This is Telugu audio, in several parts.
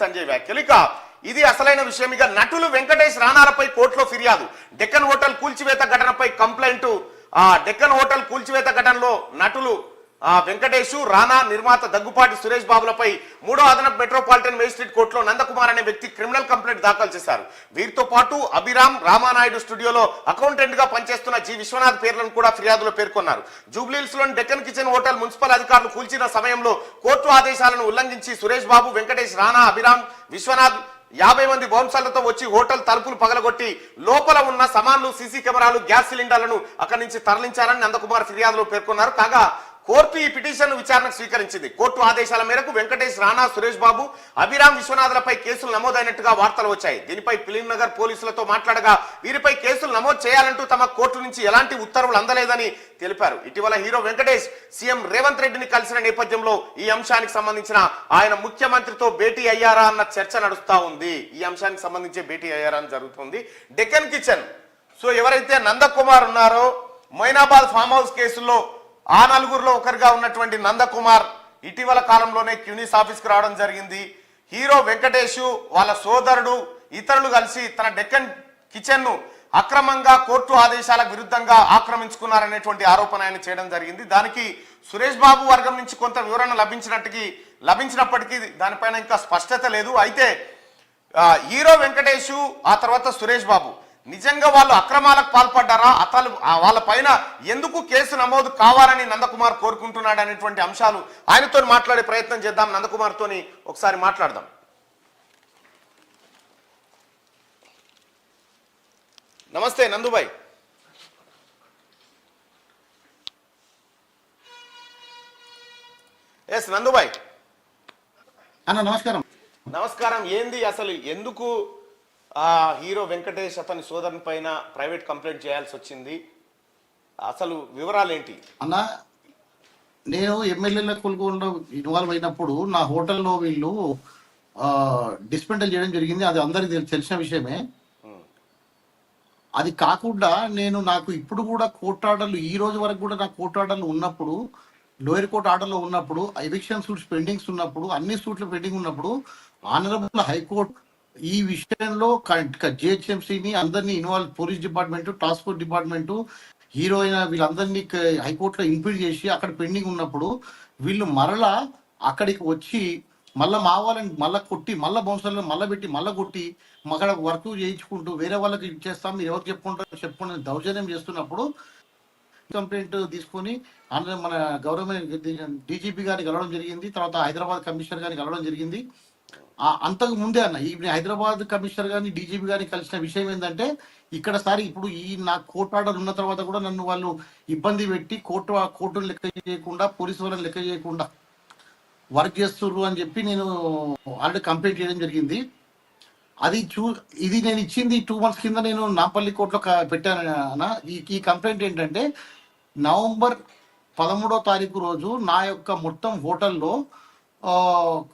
సంజయ్ వ్యాఖ్యలు. ఇక ఇది అసలైన విషయం. ఇక నటులు వెంకటేష్ రాణాలపై కోర్టులో ఫిర్యాదు. డెక్కన్ హోటల్ కూల్చివేత ఘటనపై కంప్లైంట్. డెక్కన్ హోటల్ కూల్చివేత ఘటనలో నటులు వెంకటేష్, రానా, నిర్మాత దగ్గుపాటి సురేష్ బాబులపై 3వ అదనపు మెట్రోపాలిటన్ మేజిస్ట్రేట్ కోర్టులో నందకుమార్ అనే వ్యక్తి క్రిమినల్ కంప్లైంట్ దాఖలు చేశారు. వీరితో పాటు అభిరామ్, రామానాయుడు స్టూడియోలో అకౌంటెంట్ గా పనిచేస్తున్న జి విశ్వనాథ్ పేర్లను కూడా ఫిర్యాదులో పేర్కొన్నారు. జూబ్లీహిల్స్ లోని డెక్కన్ కిచెన్ హోటల్ మున్సిపల్ అధికారులు కూల్చిన సమయంలో కోర్టు ఆదేశాలను ఉల్లంఘించి సురేష్ బాబు, వెంకటేష్, రానా, అభిరామ్, విశ్వనాథ్ 50 మంది బౌన్సర్లతో వచ్చి హోటల్ తలుపులు పగలగొట్టి లోపల ఉన్న సామాన్లు, సీసీ కెమెరాలు, గ్యాస్ సిలిండర్లను అక్కడి నుంచి తరలించారని నందకుమార్ ఫిర్యాదులో పేర్కొన్నారు. కాగా కోర్టు ఈ పిటిషన్ విచారణకు స్వీకరించింది. కోర్టు ఆదేశాల మేరకు వెంకటేష్, రానా, సురేష్ బాబు, అభిరామ్, విశ్వనాథ్లపై కేసులు నమోదైనట్టుగా వార్తలు వచ్చాయి. దీనిపై ఫిలిం నగర్ పోలీసులతో మాట్లాడగా వీరిపై కేసులు నమోదు చేయాలంటూ తమ కోర్టు నుంచి ఎలాంటి ఉత్తర్వులు అందలేదని తెలిపారు. ఇటీవల హీరో వెంకటేష్ సీఎం రేవంత్ రెడ్డిని కలిసిన నేపథ్యంలో ఈ అంశానికి సంబంధించిన ఆయన ముఖ్యమంత్రితో భేటీ అయ్యారా అన్న చర్చ నడుస్తా ఉంది. ఈ అంశానికి సంబంధించి భేటీ అయ్యారా అని జరుగుతుంది. డెక్కన్ కిచెన్ సో ఎవరైతే నందకుమార్ ఉన్నారో మైనాబాద్ ఫామ్ హౌస్ కేసులో ఆ నలుగురిలో ఒకరిగా ఉన్నటువంటి నందకుమార్ ఇటీవల కాలంలోనే క్యూనిస్ ఆఫీస్కి రావడం జరిగింది. హీరో వెంకటేష్, వాళ్ళ సోదరుడు, ఇతరులు కలిసి తన డెక్కన్ కిచెన్ ను అక్రమంగా కోర్టు ఆదేశాలకు విరుద్ధంగా ఆక్రమించుకున్నారనేటువంటి ఆరోపణ ఆయన చేయడం జరిగింది. దానికి సురేష్ బాబు వర్గం నుంచి కొంత వివరణ లభించినప్పటికీ దానిపైన ఇంకా స్పష్టత లేదు. అయితే హీరో వెంకటేష్, ఆ తర్వాత సురేష్ బాబు నిజంగా వాళ్ళు అక్రమాలకు పాల్పడ్డారా, అతను వాళ్ళ పైన ఎందుకు కేసు నమోదు కావాలని నందకుమార్ కోరుకుంటున్నాడు అనేటువంటి అంశాలు ఆయనతో మాట్లాడే ప్రయత్నం చేద్దాం. నందకుమార్ తోని ఒకసారి మాట్లాడదాం. నమస్తే నందుబాయ్. ఎస్ నందుబాయ్. నమస్కారం. నమస్కారం. ఏంది అసలు ఎందుకు హీరో వెంకటేష్ అతని సోదరుని పైన ప్రైవేట్ కంప్లైంట్ చేయాల్సి వచ్చింది? అసలు వివరాలు ఏంటి అన్న? నేను ఎమ్మెల్యేల కొలుగోలో ఇన్వాల్వ్ అయినప్పుడు నా హోటల్లో వీళ్ళు డిస్మెంటల్ చేయడం జరిగింది. అది అందరికి తెలిసిన విషయమే. అది కాకుండా నాకు ఇప్పుడు కూడా కోర్టు ఆర్డర్లు, ఈ రోజు వరకు కూడా నా కోర్టు ఆర్డర్లు ఉన్నప్పుడు, లోయర్ కోర్టు ఆర్డర్లో ఉన్నప్పుడు, ఎవిక్షన్ సూట్స్ పెండింగ్స్ ఉన్నప్పుడు, అన్ని సూట్లు పెండింగ్ ఉన్నప్పుడు ఆనరబుల్ హైకోర్టు ఈ విషయంలో జిహెచ్ఎంసీని అందరినీ involve, police department, task force department, heroine వీళ్ళందరినీ హైకోర్టులో ఇంప్లీడ్ చేసి అక్కడ పెండింగ్ ఉన్నప్పుడు వీళ్ళు మరలా అక్కడికి వచ్చి మళ్ళీ మా వాళ్ళని మళ్ళీ కొట్టి, మళ్ళీ బౌన్సర్లను మళ్ళీ పెట్టి, మళ్ళీ కొట్టి అక్కడ వర్క్ చేయించుకుంటూ వేరే వాళ్ళకి ఇచ్చేస్తాం, మీరు ఎవరు చెప్పుకుంటారో దౌర్జన్యం చేస్తున్నప్పుడు కంప్లైంట్ తీసుకొని మన గవర్నమెంట్ డీజీపీ గారిని కలవడం జరిగింది. తర్వాత హైదరాబాద్ కమిషనర్ గారిని కలవడం జరిగింది. అంతకు ముందే అన్న ఈ హైదరాబాద్ కమిషనర్ గారిని, డీజీపీ గారిని కలిసిన విషయం ఏంటంటే ఇప్పుడు ఈ నా కోర్టు ఆర్డర్ ఉన్న తర్వాత కూడా నన్ను వాళ్ళు ఇబ్బంది పెట్టి కోర్టును లెక్క చేయకుండా, పోలీసు వాళ్ళని లెక్క చేయకుండా వర్క్ చేస్తుర్రు అని చెప్పి నేను ఆల్రెడీ కంప్లైంట్ చేయడం జరిగింది. ఇది నేను ఇచ్చింది 2 months కింద నేను నాంపల్లి కోర్టులో పెట్టాను. ఈ కంప్లైంట్ ఏంటంటే నవంబర్ 13వ తారీఖు రోజు నా యొక్క మొత్తం హోటల్లో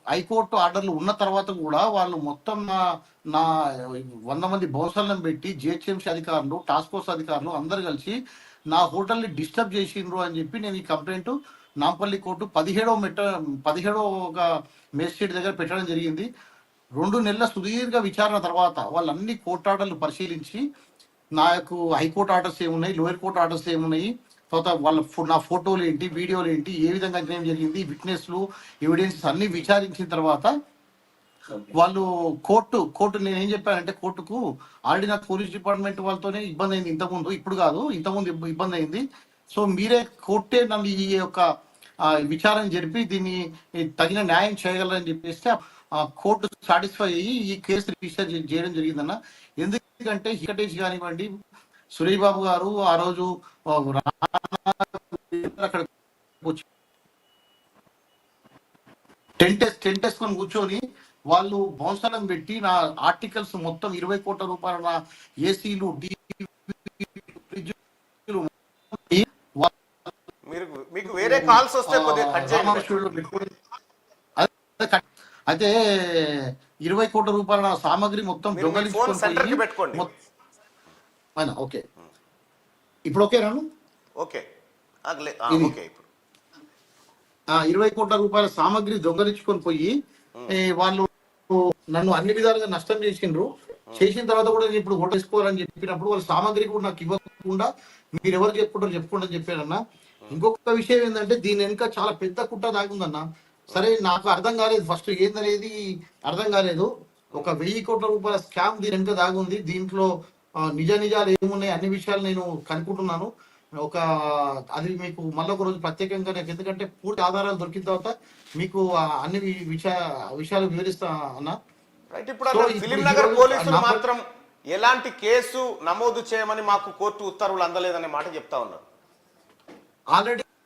హైకోర్టు ఆర్డర్లు ఉన్న తర్వాత కూడా వాళ్ళు మొత్తం నా 100 మంది బౌన్సర్లను పెట్టి జిహెచ్ఎంసీ అధికారులు, టాస్క్ ఫోర్స్ అధికారులు అందరు కలిసి నా హోటల్ని డిస్టర్బ్ చేసిండ్రు అని చెప్పి నేను ఈ కంప్లైంట్ నాంపల్లి కోర్టు 17వ మేజిస్ట్రేట్ దగ్గర పెట్టడం జరిగింది. 2 నెలల సుదీర్ఘ విచారణ తర్వాత వాళ్ళన్ని కోర్టు ఆర్డర్లు పరిశీలించి నాకు హైకోర్టు ఆర్డర్స్ ఏమున్నాయి, లోయర్ కోర్టు ఆర్డర్స్ ఏమున్నాయి, తర్వాత నా ఫోటోలు ఏంటి, వీడియోలు ఏంటి, ఏ విధంగా అన్యాయం జరిగింది, విట్నెస్లు, ఎవిడెన్సెస్ అన్ని విచారించిన తర్వాత వాళ్ళు కోర్టు నేను ఏం చెప్పానంటే కోర్టుకు ఆల్రెడీ నాకు పోలీస్ డిపార్ట్మెంట్ వాళ్ళతోనే ఇబ్బంది అయింది ఇంతకుముందు, ఇప్పుడు కాదు, ఇంతకుముందు ఇబ్బంది అయింది. సో మీరే కోర్టే నన్ను ఈ యొక్క విచారణ జరిపి దీన్ని తగిన న్యాయం చేయగలరని చెప్పేస్తే కోర్టు సాటిస్ఫై అయ్యి ఈ కేసు రిజిస్టర్ చేయడం జరిగిందన్న. ఎందుకంటే వెంకటేష్ కానివ్వండి, సురేష్ బాబు గారు ఆ రోజు అక్కడ టెంట్ వేసుకొని కూర్చొని వాళ్ళు బౌన్సర్లను పెట్టి నా ఆర్టికల్స్ మొత్తం 20 కోట్ల రూపాయల నా ఏసీలు, మీకు వేరే కాల్స్ వస్తే అయితే 20 కోట్ల రూపాయల సామాగ్రి మొత్తం దొంగలించుకొని ఓకే ఇప్పుడు ఓకేనా? ఓకే. 20 కోట్ల రూపాయల సామాగ్రి దొంగలించుకొని పోయి వాళ్ళు నన్ను అన్ని విధాలుగా నష్టం చేసిండ్రు. చేసిన తర్వాత కూడా నేను ఇప్పుడు ఓటు వేసుకోవాలని చెప్పినప్పుడు వాళ్ళ సామాగ్రి కూడా నాకు ఇవ్వకుండా మీరు ఎవరు చెప్పుకుంటారు చెప్పుకుంటా చెప్పారన్న. ఇంకొక విషయం ఏంటంటే దీని వెనుక చాలా పెద్ద కుట్ర దాగుందన్న. సరే నాకు అర్థం కాలేదు, ఫస్ట్ ఏందనేది అర్థం కాలేదు. ఒక 1000 కోట్ల రూపాయల స్కామ్ దీని వెనుక దాగుంది. దీంట్లో నిజాలు ఏమున్నాయి అన్ని విషయాలు నేను కనుక్కుంటున్నాను. అది మీకు మళ్ళీ ఒక రోజు ప్రత్యేకంగా నాకు, ఎందుకంటే పూర్తి ఆధారాలు దొరికిన తర్వాత మీకు అన్ని విషయాలు వివరిస్తా అన్న. రైట్. ఇప్పుడు ఫిలిం నగర్ పోలీసులు మాత్రం ఎలాంటి కేసు నమోదు చేయమని మాకు కోర్టు ఉత్తర్వులు అందలేదనే మాట చెప్తా ఉన్నారు. ఆల్రెడీ